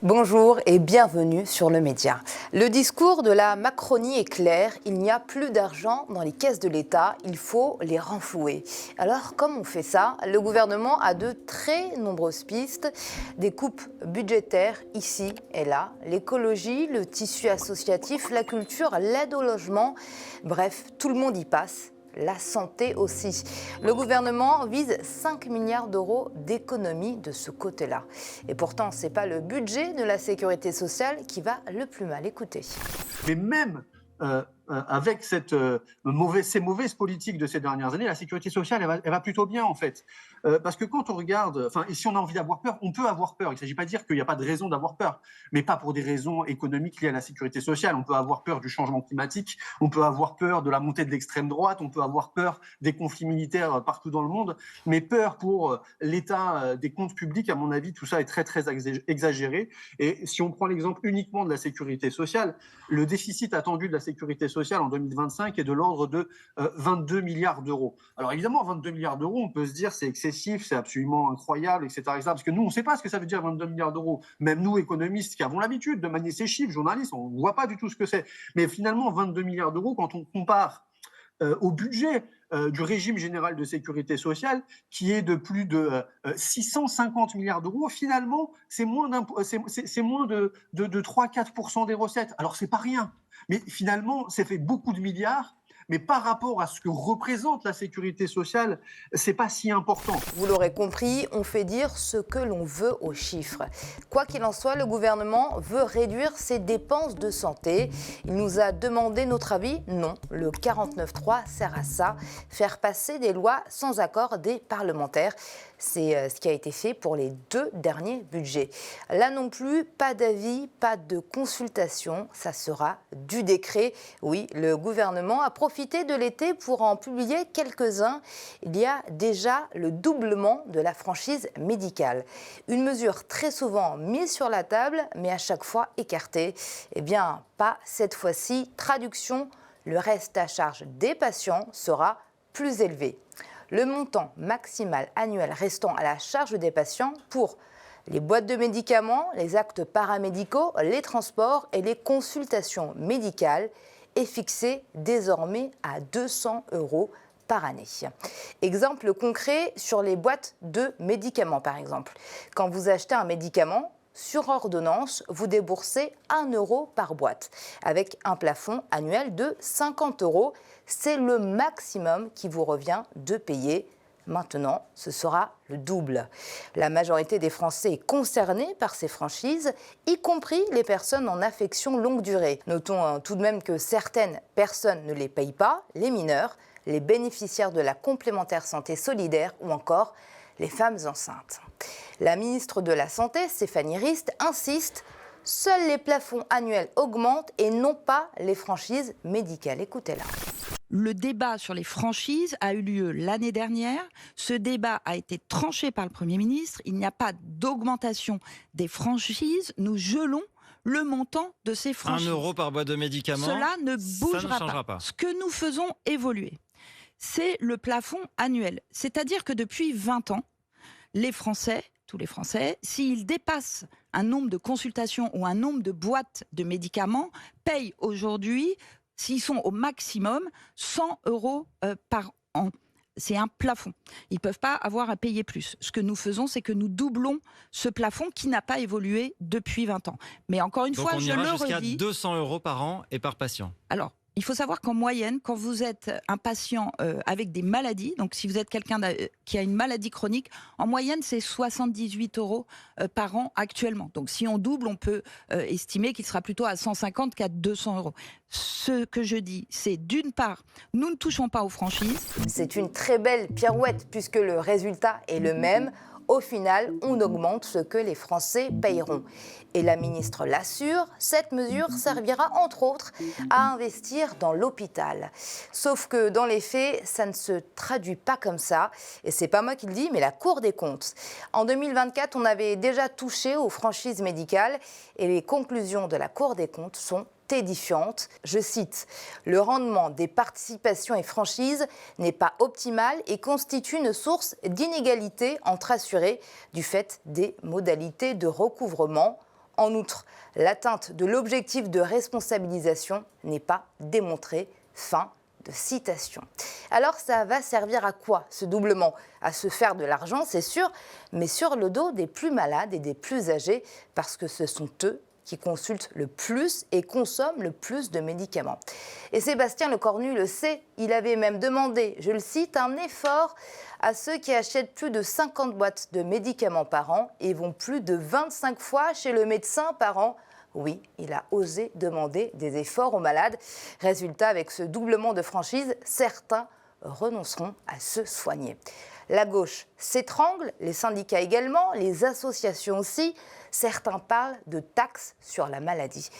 Bonjour et bienvenue sur Le Média. Le discours de la Macronie est clair, il n'y a plus d'argent dans les caisses de l'État, il faut les renflouer. Alors comment on fait ça? Le gouvernement a de très nombreuses pistes, des coupes budgétaires ici et là, l'écologie, le tissu associatif, la culture, l'aide au logement, bref, tout le monde y passe. La santé aussi. Le gouvernement vise 5 milliards d'euros d'économies de ce côté-là. Et pourtant, ce n'est pas le budget de la sécurité sociale qui va le plus mal. Écoutez. Mais même avec ces mauvaises politiques de ces dernières années, la sécurité sociale, elle va plutôt bien en fait. Parce que quand on regarde, et si on a envie d'avoir peur, on peut avoir peur. Il ne s'agit pas de dire qu'il n'y a pas de raison d'avoir peur, mais pas pour des raisons économiques liées à la sécurité sociale. On peut avoir peur du changement climatique, on peut avoir peur de la montée de l'extrême droite, on peut avoir peur des conflits militaires partout dans le monde, mais peur pour l'état des comptes publics, à mon avis, tout ça est très très exagéré. Et si on prend l'exemple uniquement de la sécurité sociale, le déficit attendu de la sécurité sociale en 2025 est de l'ordre de 22 milliards d'euros. Alors évidemment, 22 milliards d'euros, on peut se dire c'est excessif, c'est absolument incroyable, etc., parce que nous, on ne sait pas ce que ça veut dire 22 milliards d'euros. Même nous, économistes, qui avons l'habitude de manier ces chiffres, journalistes, on ne voit pas du tout ce que c'est. Mais finalement, 22 milliards d'euros, quand on compare au budget du régime général de sécurité sociale, qui est de plus de 650 milliards d'euros, finalement, c'est moins de 3-4% des recettes. Alors, c'est pas rien. Mais finalement, ça fait beaucoup de milliards. Mais par rapport à ce que représente la sécurité sociale, c'est pas si important. Vous l'aurez compris, on fait dire ce que l'on veut aux chiffres. Quoi qu'il en soit, le gouvernement veut réduire ses dépenses de santé. Il nous a demandé notre avis. Non, le 49.3 sert à ça, faire passer des lois sans accord des parlementaires. C'est ce qui a été fait pour les 2 derniers budgets. Là non plus, pas d'avis, pas de consultation, ça sera du décret. Oui, le gouvernement a profité de l'été pour en publier quelques-uns. Il y a déjà le doublement de la franchise médicale. Une mesure très souvent mise sur la table, mais à chaque fois écartée. Eh bien, pas cette fois-ci. Traduction, le reste à charge des patients sera plus élevé. Le montant maximal annuel restant à la charge des patients pour les boîtes de médicaments, les actes paramédicaux, les transports et les consultations médicales est fixé désormais à 200 € par année. Exemple concret sur les boîtes de médicaments par exemple. Quand vous achetez un médicament, sur ordonnance, vous déboursez 1 € par boîte, avec un plafond annuel de 50 €. C'est le maximum qui vous revient de payer. Maintenant, ce sera le double. La majorité des Français est concernée par ces franchises, y compris les personnes en affection longue durée. Notons tout de même que certaines personnes ne les payent pas, les mineurs, les bénéficiaires de la complémentaire santé solidaire ou encore les femmes enceintes. La ministre de la Santé, Stéphanie Rist, insiste, seuls les plafonds annuels augmentent et non pas les franchises médicales. Écoutez-la. Le débat sur les franchises a eu lieu l'année dernière. Ce débat a été tranché par le Premier ministre. Il n'y a pas d'augmentation des franchises. Nous gelons le montant de ces franchises. 1 € par boîte de médicaments. Cela ne bougera changera pas. Ce que nous faisons évoluer, c'est le plafond annuel. C'est-à-dire que depuis 20 ans, les Français, tous les Français, s'ils dépassent un nombre de consultations ou un nombre de boîtes de médicaments, payent aujourd'hui, s'ils sont au maximum, 100 € par an. C'est un plafond. Ils ne peuvent pas avoir à payer plus. Ce que nous faisons, c'est que nous doublons ce plafond qui n'a pas évolué depuis 20 ans. Mais encore une fois, je le redis... Donc on ira jusqu'à 200 € par an et par patient. Alors, il faut savoir qu'en moyenne, quand vous êtes un patient avec des maladies, donc si vous êtes quelqu'un qui a une maladie chronique, en moyenne, c'est 78 € par an actuellement. Donc si on double, on peut estimer qu'il sera plutôt à 150 qu'à 200 €. Ce que je dis, c'est d'une part, nous ne touchons pas aux franchises. C'est une très belle pirouette puisque le résultat est le même. Au final, on augmente ce que les Français payeront. Et la ministre l'assure, cette mesure servira entre autres à investir dans l'hôpital. Sauf que dans les faits, ça ne se traduit pas comme ça. Et c'est pas moi qui le dis, mais la Cour des comptes. En 2024, on avait déjà touché aux franchises médicales et les conclusions de la Cour des comptes sont édifiante. Je cite, « Le rendement des participations et franchises n'est pas optimal et constitue une source d'inégalité entre assurés du fait des modalités de recouvrement. En outre, l'atteinte de l'objectif de responsabilisation n'est pas démontrée. Fin de citation. Alors ça va servir à quoi ce doublement? À se faire de l'argent, c'est sûr, mais sur le dos des plus malades et des plus âgés, parce que ce sont eux qui consultent le plus et consomment le plus de médicaments. Et Sébastien Lecornu le sait, il avait même demandé, je le cite, un effort à ceux qui achètent plus de 50 boîtes de médicaments par an et vont plus de 25 fois chez le médecin par an. Oui, il a osé demander des efforts aux malades. Résultat, avec ce doublement de franchise, certains renonceront à se soigner. La gauche s'étrangle, les syndicats également, les associations aussi. Certains parlent de taxes sur la maladie.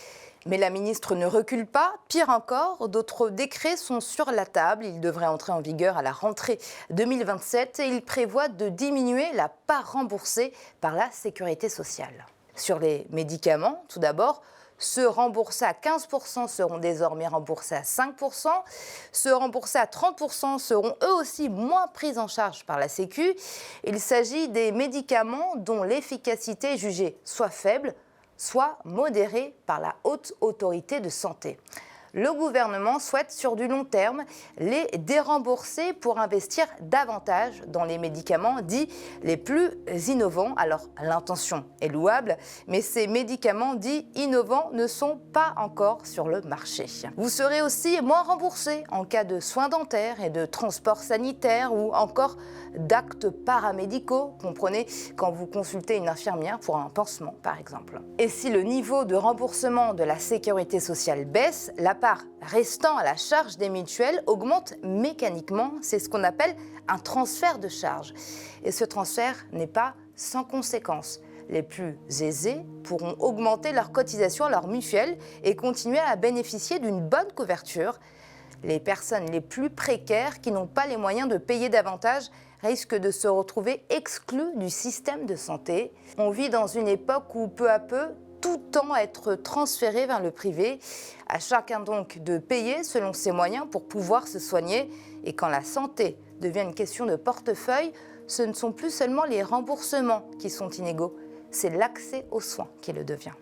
Mais la ministre ne recule pas. Pire encore, d'autres décrets sont sur la table. Ils devraient entrer en vigueur à la rentrée 2027 et ils prévoient de diminuer la part remboursée par la sécurité sociale. Sur les médicaments, tout d'abord, ceux remboursés à 15% seront désormais remboursés à 5%. Ceux remboursés à 30% seront eux aussi moins pris en charge par la Sécu. Il s'agit des médicaments dont l'efficacité est jugée soit faible, soit modérée par la Haute Autorité de Santé. Le gouvernement souhaite sur du long terme les dérembourser pour investir davantage dans les médicaments dits les plus innovants. Alors l'intention est louable, mais ces médicaments dits innovants ne sont pas encore sur le marché. Vous serez aussi moins remboursé en cas de soins dentaires et de transports sanitaires ou encore d'actes paramédicaux, comprenez, quand vous consultez une infirmière pour un pansement par exemple. Et si le niveau de remboursement de la sécurité sociale baisse, la part restant à la charge des mutuelles augmente mécaniquement. C'est ce qu'on appelle un transfert de charge. Et ce transfert n'est pas sans conséquences. Les plus aisés pourront augmenter leur cotisation à leur mutuelle et continuer à bénéficier d'une bonne couverture. Les personnes les plus précaires qui n'ont pas les moyens de payer davantage risquent de se retrouver exclues du système de santé. On vit dans une époque où peu à peu, tout tend à être transféré vers le privé. À chacun donc de payer selon ses moyens pour pouvoir se soigner. Et quand la santé devient une question de portefeuille, ce ne sont plus seulement les remboursements qui sont inégaux, c'est l'accès aux soins qui le devient.